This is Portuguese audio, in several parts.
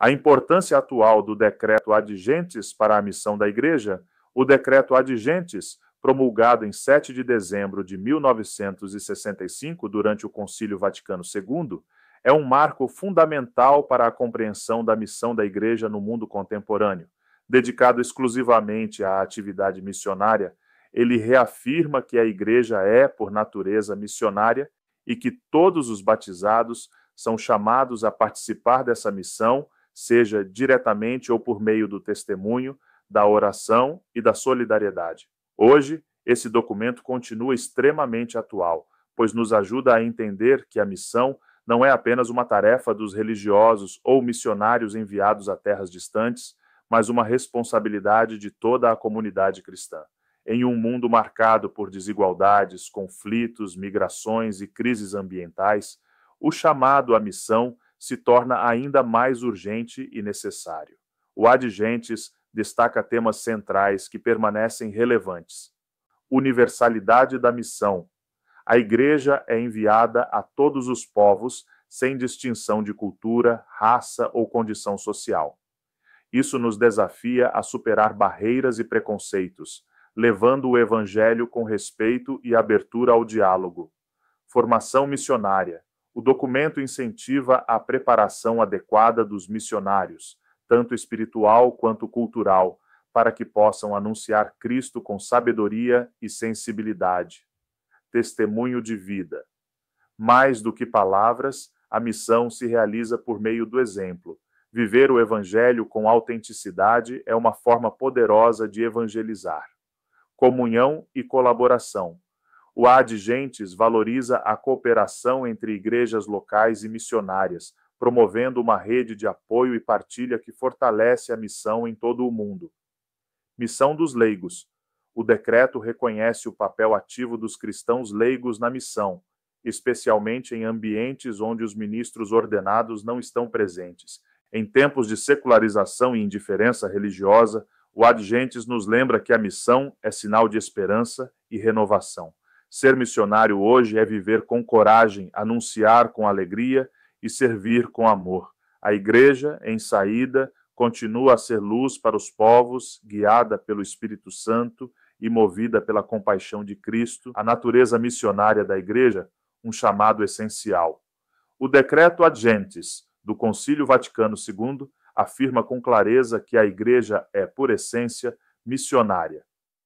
A importância atual do Decreto Ad Gentes para a missão da Igreja, o Decreto Ad Gentes, promulgado em 7 de dezembro de 1965, durante o Concílio Vaticano II, é um marco fundamental para a compreensão da missão da Igreja no mundo contemporâneo. Dedicado exclusivamente à atividade missionária, ele reafirma que a Igreja é, por natureza, missionária e que todos os batizados são chamados a participar dessa missão, seja diretamente ou por meio do testemunho, da oração e da solidariedade. Hoje, esse documento continua extremamente atual, pois nos ajuda a entender que a missão não é apenas uma tarefa dos religiosos ou missionários enviados a terras distantes, mas uma responsabilidade de toda a comunidade cristã. Em um mundo marcado por desigualdades, conflitos, migrações e crises ambientais, o chamado à missão se torna ainda mais urgente e necessário. O Ad Gentes destaca temas centrais que permanecem relevantes. Universalidade da missão. A Igreja é enviada a todos os povos, sem distinção de cultura, raça ou condição social. Isso nos desafia a superar barreiras e preconceitos, levando o Evangelho com respeito e abertura ao diálogo. Formação missionária. O documento incentiva a preparação adequada dos missionários, tanto espiritual quanto cultural, para que possam anunciar Cristo com sabedoria e sensibilidade. Testemunho de vida. Mais do que palavras, a missão se realiza por meio do exemplo. Viver o Evangelho com autenticidade é uma forma poderosa de evangelizar. Comunhão e colaboração. O Ad Gentes valoriza a cooperação entre igrejas locais e missionárias, promovendo uma rede de apoio e partilha que fortalece a missão em todo o mundo. Missão dos leigos. O decreto reconhece o papel ativo dos cristãos leigos na missão, especialmente em ambientes onde os ministros ordenados não estão presentes. Em tempos de secularização e indiferença religiosa, o Ad Gentes nos lembra que a missão é sinal de esperança e renovação. Ser missionário hoje é viver com coragem, anunciar com alegria e servir com amor. A Igreja, em saída, continua a ser luz para os povos, guiada pelo Espírito Santo e movida pela compaixão de Cristo. A natureza missionária da Igreja, um chamado essencial. O Decreto Ad Gentes, do Concílio Vaticano II, afirma com clareza que a Igreja é, por essência, missionária.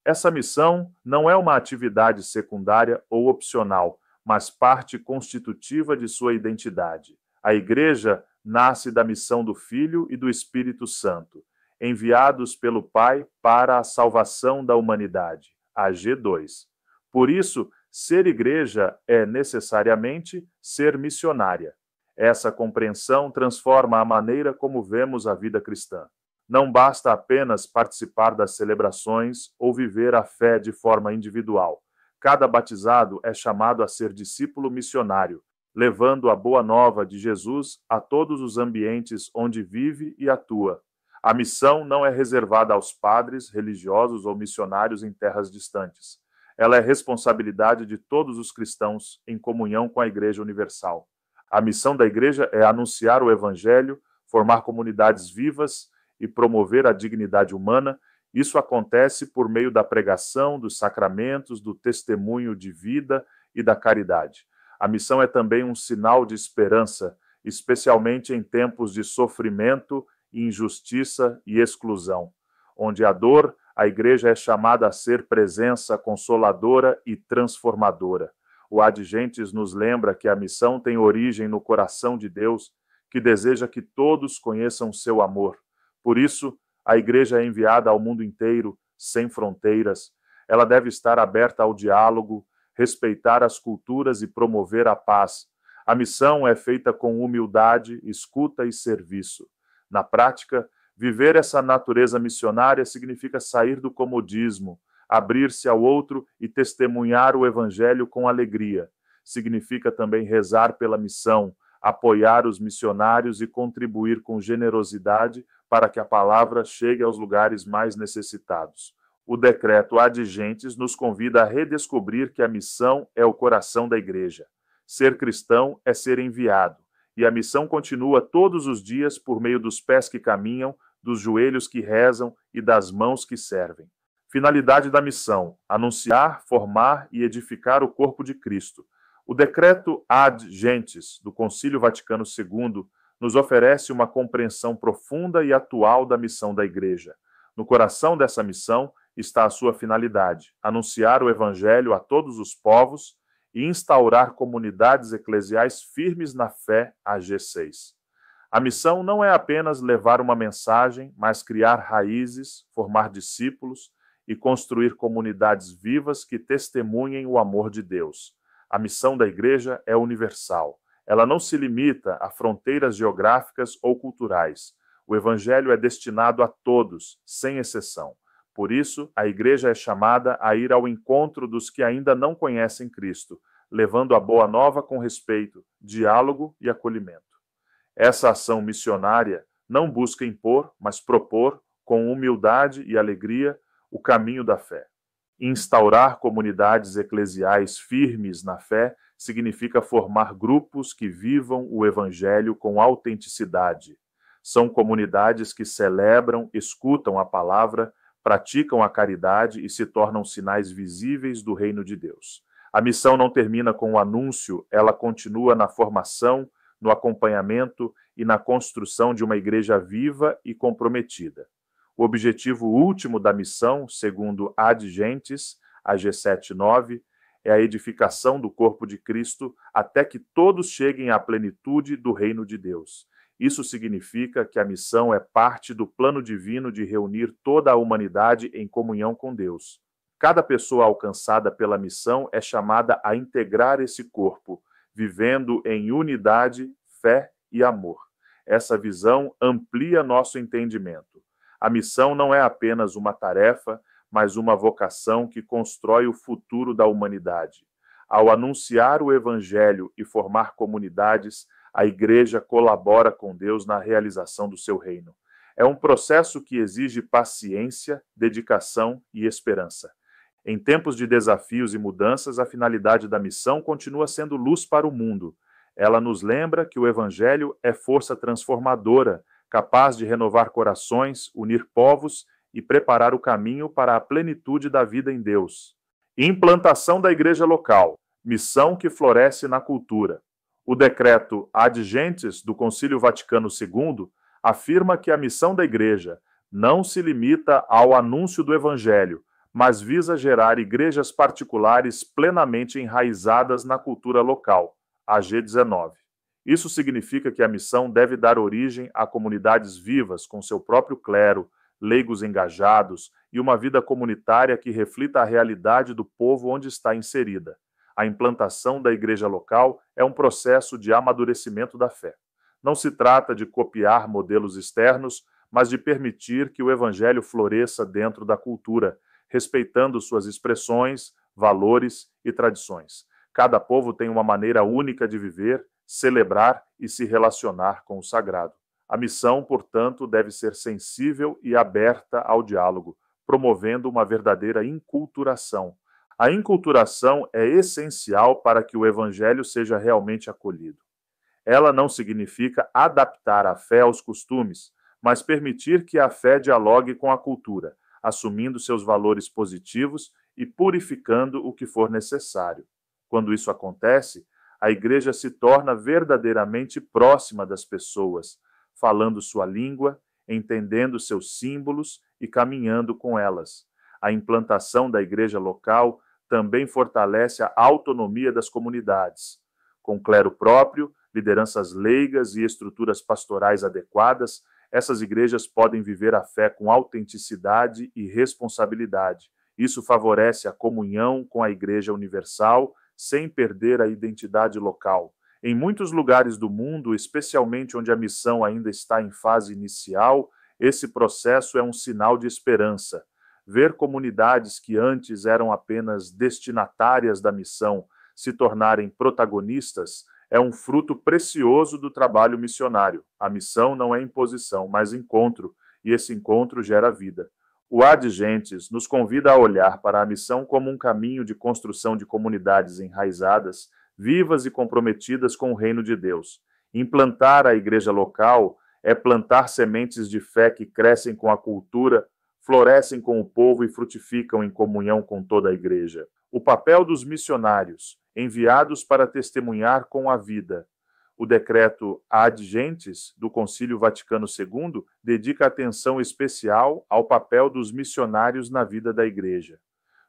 Essa missão não é uma atividade secundária ou opcional, mas parte constitutiva de sua identidade. A Igreja nasce da missão do Filho e do Espírito Santo, enviados pelo Pai para a salvação da humanidade. AG 2. Por isso, ser igreja é necessariamente ser missionária. Essa compreensão transforma a maneira como vemos a vida cristã. Não basta apenas participar das celebrações ou viver a fé de forma individual. Cada batizado é chamado a ser discípulo missionário, levando a boa nova de Jesus a todos os ambientes onde vive e atua. A missão não é reservada aos padres, religiosos ou missionários em terras distantes. Ela é responsabilidade de todos os cristãos em comunhão com a Igreja Universal. A missão da Igreja é anunciar o Evangelho, formar comunidades vivas e promover a dignidade humana. Isso acontece por meio da pregação, dos sacramentos, do testemunho de vida e da caridade. A missão é também um sinal de esperança, especialmente em tempos de sofrimento, injustiça e exclusão. Onde há dor, a Igreja é chamada a ser presença consoladora e transformadora. O Ad Gentes nos lembra que a missão tem origem no coração de Deus, que deseja que todos conheçam seu amor. Por isso, a Igreja é enviada ao mundo inteiro, sem fronteiras. Ela deve estar aberta ao diálogo, respeitar as culturas e promover a paz. A missão é feita com humildade, escuta e serviço. Na prática, viver essa natureza missionária significa sair do comodismo, abrir-se ao outro e testemunhar o Evangelho com alegria. Significa também rezar pela missão, apoiar os missionários e contribuir com generosidade para que a palavra chegue aos lugares mais necessitados. O decreto Ad Gentes nos convida a redescobrir que a missão é o coração da Igreja. Ser cristão é ser enviado, e a missão continua todos os dias por meio dos pés que caminham, dos joelhos que rezam e das mãos que servem. Finalidade da missão: anunciar, formar e edificar o corpo de Cristo. O decreto Ad Gentes do Concílio Vaticano II nos oferece uma compreensão profunda e atual da missão da Igreja. No coração dessa missão está a sua finalidade: anunciar o Evangelho a todos os povos e instaurar comunidades eclesiais firmes na fé, AG 6. A missão não é apenas levar uma mensagem, mas criar raízes, formar discípulos e construir comunidades vivas que testemunhem o amor de Deus. A missão da Igreja é universal. Ela não se limita a fronteiras geográficas ou culturais. O Evangelho é destinado a todos, sem exceção. Por isso, a Igreja é chamada a ir ao encontro dos que ainda não conhecem Cristo, levando a boa nova com respeito, diálogo e acolhimento. Essa ação missionária não busca impor, mas propor, com humildade e alegria, o caminho da fé. Instaurar comunidades eclesiais firmes na fé significa formar grupos que vivam o Evangelho com autenticidade. São comunidades que celebram, escutam a palavra, praticam a caridade e se tornam sinais visíveis do reino de Deus. A missão não termina com o anúncio, ela continua na formação, no acompanhamento e na construção de uma igreja viva e comprometida. O objetivo último da missão, segundo Ad Gentes, AG 7:9, é a edificação do corpo de Cristo até que todos cheguem à plenitude do reino de Deus. Isso significa que a missão é parte do plano divino de reunir toda a humanidade em comunhão com Deus. Cada pessoa alcançada pela missão é chamada a integrar esse corpo, vivendo em unidade, fé e amor. Essa visão amplia nosso entendimento. A missão não é apenas uma tarefa, mas uma vocação que constrói o futuro da humanidade. Ao anunciar o Evangelho e formar comunidades, a Igreja colabora com Deus na realização do seu reino. É um processo que exige paciência, dedicação e esperança. Em tempos de desafios e mudanças, a finalidade da missão continua sendo luz para o mundo. Ela nos lembra que o Evangelho é força transformadora, capaz de renovar corações, unir povos e preparar o caminho para a plenitude da vida em Deus. Implantação da igreja local, missão que floresce na cultura. O decreto Ad Gentes do Concílio Vaticano II afirma que a missão da igreja não se limita ao anúncio do Evangelho, mas visa gerar igrejas particulares plenamente enraizadas na cultura local, AG 19. Isso significa que a missão deve dar origem a comunidades vivas com seu próprio clero, leigos engajados e uma vida comunitária que reflita a realidade do povo onde está inserida. A implantação da igreja local é um processo de amadurecimento da fé. Não se trata de copiar modelos externos, mas de permitir que o Evangelho floresça dentro da cultura, respeitando suas expressões, valores e tradições. Cada povo tem uma maneira única de viver, celebrar e se relacionar com o sagrado. A missão, portanto, deve ser sensível e aberta ao diálogo, promovendo uma verdadeira inculturação. A inculturação é essencial para que o Evangelho seja realmente acolhido. Ela não significa adaptar a fé aos costumes, mas permitir que a fé dialogue com a cultura, assumindo seus valores positivos e purificando o que for necessário. Quando isso acontece, a igreja se torna verdadeiramente próxima das pessoas, falando sua língua, entendendo seus símbolos e caminhando com elas. A implantação da igreja local também fortalece a autonomia das comunidades. Com clero próprio, lideranças leigas e estruturas pastorais adequadas, essas igrejas podem viver a fé com autenticidade e responsabilidade. Isso favorece a comunhão com a Igreja Universal, sem perder a identidade local. Em muitos lugares do mundo, especialmente onde a missão ainda está em fase inicial, esse processo é um sinal de esperança. Ver comunidades que antes eram apenas destinatárias da missão se tornarem protagonistas é um fruto precioso do trabalho missionário. A missão não é imposição, mas encontro, e esse encontro gera vida. O Ad Gentes nos convida a olhar para a missão como um caminho de construção de comunidades enraizadas, vivas e comprometidas com o reino de Deus. Implantar a igreja local é plantar sementes de fé que crescem com a cultura, florescem com o povo e frutificam em comunhão com toda a igreja. O papel dos missionários, enviados para testemunhar com a vida. O decreto Ad Gentes do Concílio Vaticano II dedica atenção especial ao papel dos missionários na vida da igreja.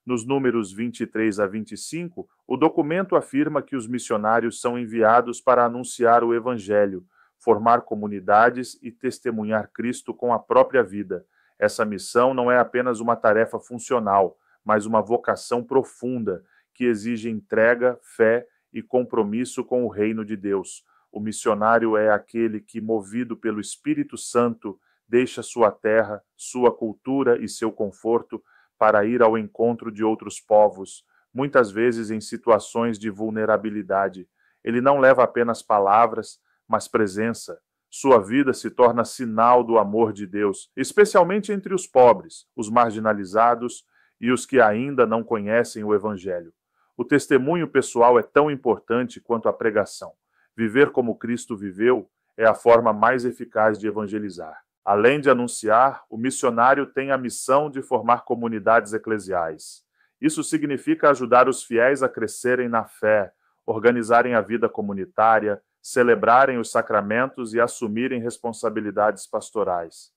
Nos números 23 a 25, o documento afirma que os missionários são enviados para anunciar o Evangelho, formar comunidades e testemunhar Cristo com a própria vida. Essa missão não é apenas uma tarefa funcional, mas uma vocação profunda que exige entrega, fé e compromisso com o reino de Deus. O missionário é aquele que, movido pelo Espírito Santo, deixa sua terra, sua cultura e seu conforto para ir ao encontro de outros povos, muitas vezes em situações de vulnerabilidade. Ele não leva apenas palavras, mas presença. Sua vida se torna sinal do amor de Deus, especialmente entre os pobres, os marginalizados e os que ainda não conhecem o Evangelho. O testemunho pessoal é tão importante quanto a pregação. Viver como Cristo viveu é a forma mais eficaz de evangelizar. Além de anunciar, o missionário tem a missão de formar comunidades eclesiais. Isso significa ajudar os fiéis a crescerem na fé, organizarem a vida comunitária, celebrarem os sacramentos e assumirem responsabilidades pastorais.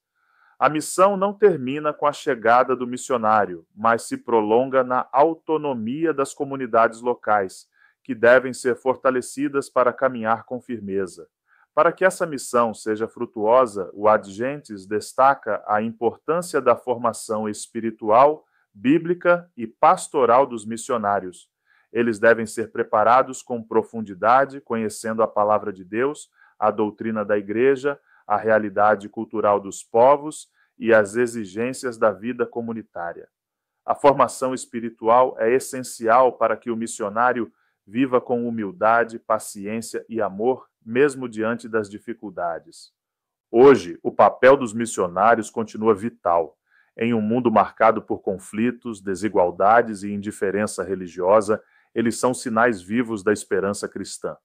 A missão não termina com a chegada do missionário, mas se prolonga na autonomia das comunidades locais, que devem ser fortalecidas para caminhar com firmeza. Para que essa missão seja frutuosa, o Ad Gentes destaca a importância da formação espiritual, bíblica e pastoral dos missionários. Eles devem ser preparados com profundidade, conhecendo a palavra de Deus, a doutrina da igreja, a realidade cultural dos povos e as exigências da vida comunitária. A formação espiritual é essencial para que o missionário viva com humildade, paciência e amor, mesmo diante das dificuldades. Hoje, o papel dos missionários continua vital. Em um mundo marcado por conflitos, desigualdades e indiferença religiosa, eles são sinais vivos da esperança cristã.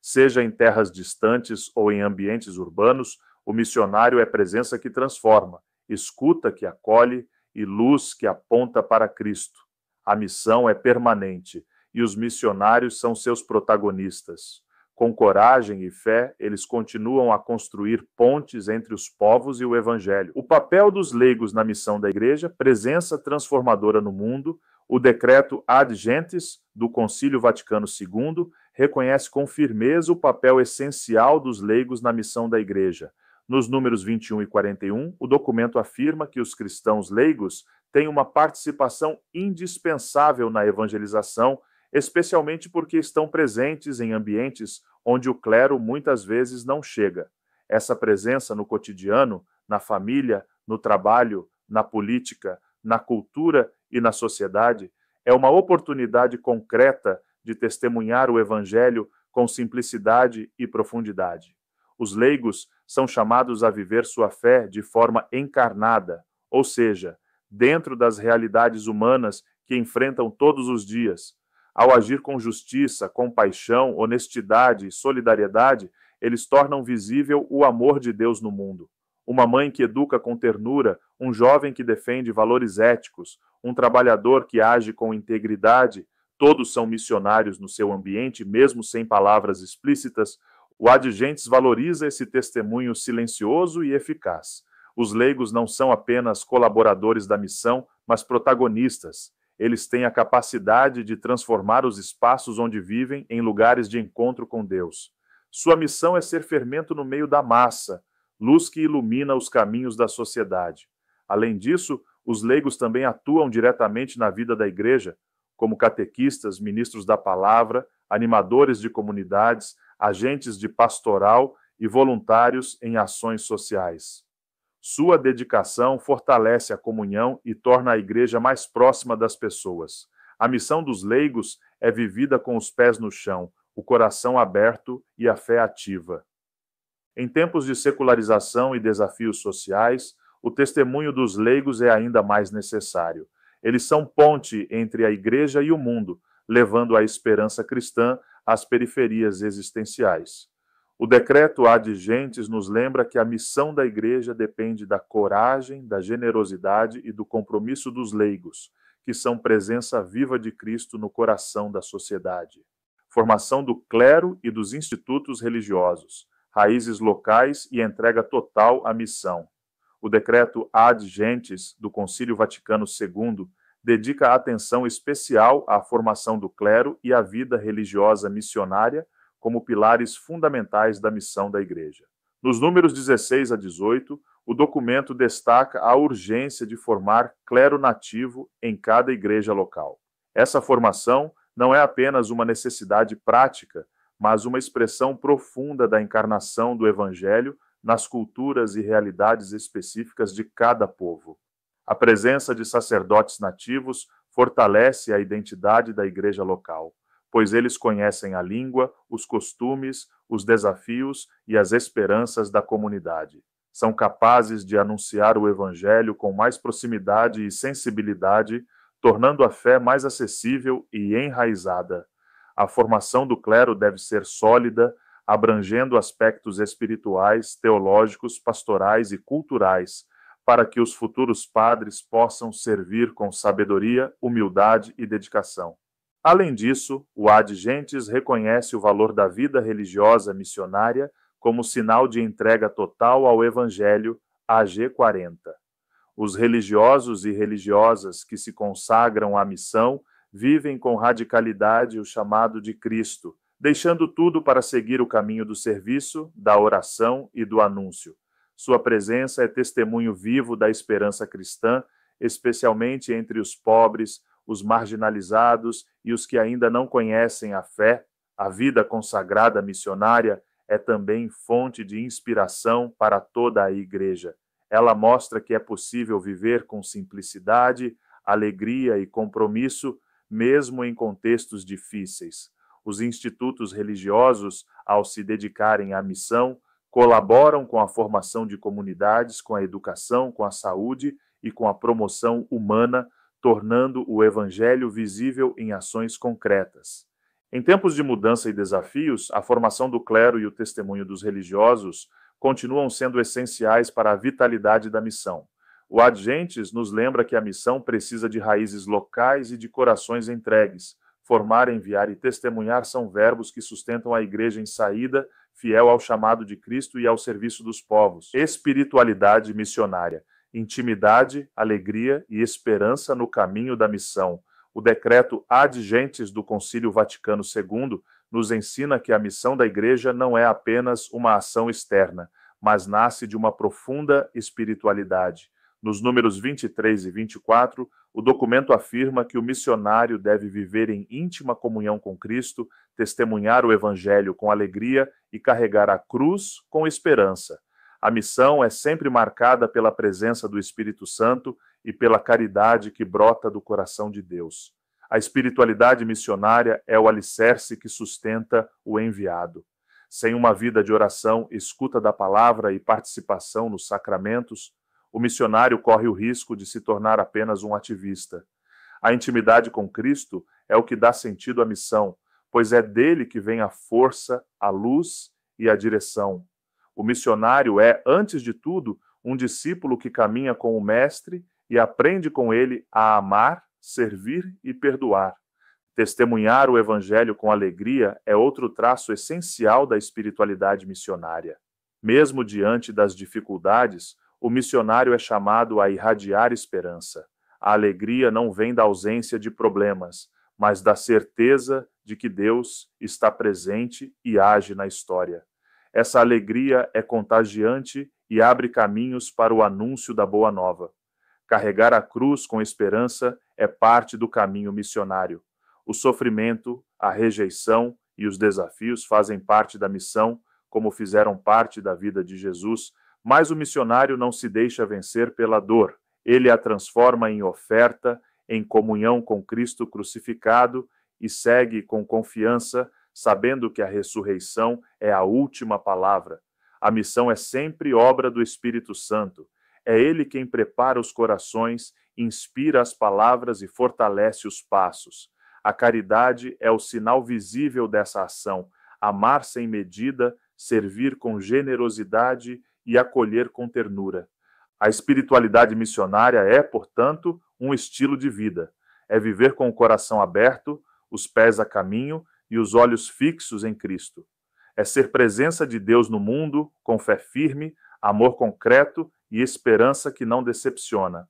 Seja em terras distantes ou em ambientes urbanos, o missionário é presença que transforma, escuta que acolhe e luz que aponta para Cristo. A missão é permanente e os missionários são seus protagonistas. Com coragem e fé, eles continuam a construir pontes entre os povos e o Evangelho. O papel dos leigos na missão da Igreja, presença transformadora no mundo, o decreto Ad Gentes do Concílio Vaticano II reconhece com firmeza o papel essencial dos leigos na missão da Igreja. Nos números 21 e 41, o documento afirma que os cristãos leigos têm uma participação indispensável na evangelização, especialmente porque estão presentes em ambientes onde o clero muitas vezes não chega. Essa presença no cotidiano, na família, no trabalho, na política, na cultura e na sociedade é uma oportunidade concreta de testemunhar o Evangelho com simplicidade e profundidade. Os leigos são chamados a viver sua fé de forma encarnada, ou seja, dentro das realidades humanas que enfrentam todos os dias. Ao agir com justiça, compaixão, honestidade e solidariedade, eles tornam visível o amor de Deus no mundo. Uma mãe que educa com ternura, um jovem que defende valores éticos, um trabalhador que age com integridade, todos são missionários no seu ambiente, mesmo sem palavras explícitas. O Ad Gentes valoriza esse testemunho silencioso e eficaz. Os leigos não são apenas colaboradores da missão, mas protagonistas. Eles têm a capacidade de transformar os espaços onde vivem em lugares de encontro com Deus. Sua missão é ser fermento no meio da massa, luz que ilumina os caminhos da sociedade. Além disso, os leigos também atuam diretamente na vida da igreja, como catequistas, ministros da palavra, animadores de comunidades, agentes de pastoral e voluntários em ações sociais. Sua dedicação fortalece a comunhão e torna a igreja mais próxima das pessoas. A missão dos leigos é vivida com os pés no chão, o coração aberto e a fé ativa. Em tempos de secularização e desafios sociais, o testemunho dos leigos é ainda mais necessário. Eles são ponte entre a igreja e o mundo, levando a esperança cristã às periferias existenciais. O decreto Ad Gentes nos lembra que a missão da Igreja depende da coragem, da generosidade e do compromisso dos leigos, que são presença viva de Cristo no coração da sociedade. Formação do clero e dos institutos religiosos, raízes locais e entrega total à missão. O decreto Ad Gentes do Concílio Vaticano II dedica atenção especial à formação do clero e à vida religiosa missionária como pilares fundamentais da missão da Igreja. Nos números 16 a 18, o documento destaca a urgência de formar clero nativo em cada igreja local. Essa formação não é apenas uma necessidade prática, mas uma expressão profunda da encarnação do Evangelho nas culturas e realidades específicas de cada povo. A presença de sacerdotes nativos fortalece a identidade da igreja local, pois eles conhecem a língua, os costumes, os desafios e as esperanças da comunidade. São capazes de anunciar o Evangelho com mais proximidade e sensibilidade, tornando a fé mais acessível e enraizada. A formação do clero deve ser sólida, abrangendo aspectos espirituais, teológicos, pastorais e culturais, para que os futuros padres possam servir com sabedoria, humildade e dedicação. Além disso, o Ad Gentes reconhece o valor da vida religiosa missionária como sinal de entrega total ao Evangelho, AG 40. Os religiosos e religiosas que se consagram à missão vivem com radicalidade o chamado de Cristo, deixando tudo para seguir o caminho do serviço, da oração e do anúncio. Sua presença é testemunho vivo da esperança cristã, especialmente entre os pobres, os marginalizados e os que ainda não conhecem a fé. A vida consagrada missionária é também fonte de inspiração para toda a Igreja. Ela mostra que é possível viver com simplicidade, alegria e compromisso, mesmo em contextos difíceis. Os institutos religiosos, ao se dedicarem à missão, colaboram com a formação de comunidades, com a educação, com a saúde e com a promoção humana, tornando o Evangelho visível em ações concretas. Em tempos de mudança e desafios, a formação do clero e o testemunho dos religiosos continuam sendo essenciais para a vitalidade da missão. O Ad Gentes nos lembra que a missão precisa de raízes locais e de corações entregues. Formar, enviar e testemunhar são verbos que sustentam a Igreja em saída, fiel ao chamado de Cristo e ao serviço dos povos. Espiritualidade missionária, intimidade, alegria e esperança no caminho da missão. O decreto Ad Gentes do Concílio Vaticano II nos ensina que a missão da Igreja não é apenas uma ação externa, mas nasce de uma profunda espiritualidade. Nos números 23 e 24, o documento afirma que o missionário deve viver em íntima comunhão com Cristo, testemunhar o Evangelho com alegria e carregar a cruz com esperança. A missão é sempre marcada pela presença do Espírito Santo e pela caridade que brota do coração de Deus. A espiritualidade missionária é o alicerce que sustenta o enviado. Sem uma vida de oração, escuta da palavra e participação nos sacramentos, o missionário corre o risco de se tornar apenas um ativista. A intimidade com Cristo é o que dá sentido à missão, pois é dele que vem a força, a luz e a direção. O missionário é, antes de tudo, um discípulo que caminha com o Mestre e aprende com ele a amar, servir e perdoar. Testemunhar o Evangelho com alegria é outro traço essencial da espiritualidade missionária. Mesmo diante das dificuldades, o missionário é chamado a irradiar esperança. A alegria não vem da ausência de problemas, mas da certeza de que Deus está presente e age na história. Essa alegria é contagiante e abre caminhos para o anúncio da Boa Nova. Carregar a cruz com esperança é parte do caminho missionário. O sofrimento, a rejeição e os desafios fazem parte da missão, como fizeram parte da vida de Jesus, mas o missionário não se deixa vencer pela dor. Ele a transforma em oferta, em comunhão com Cristo crucificado e segue com confiança, sabendo que a ressurreição é a última palavra. A missão é sempre obra do Espírito Santo. É Ele quem prepara os corações, inspira as palavras e fortalece os passos. A caridade é o sinal visível dessa ação. Amar sem medida, servir com generosidade e acolher com ternura. A espiritualidade missionária é, portanto, um estilo de vida. É viver com o coração aberto, os pés a caminho e os olhos fixos em Cristo. É ser presença de Deus no mundo, com fé firme, amor concreto e esperança que não decepciona.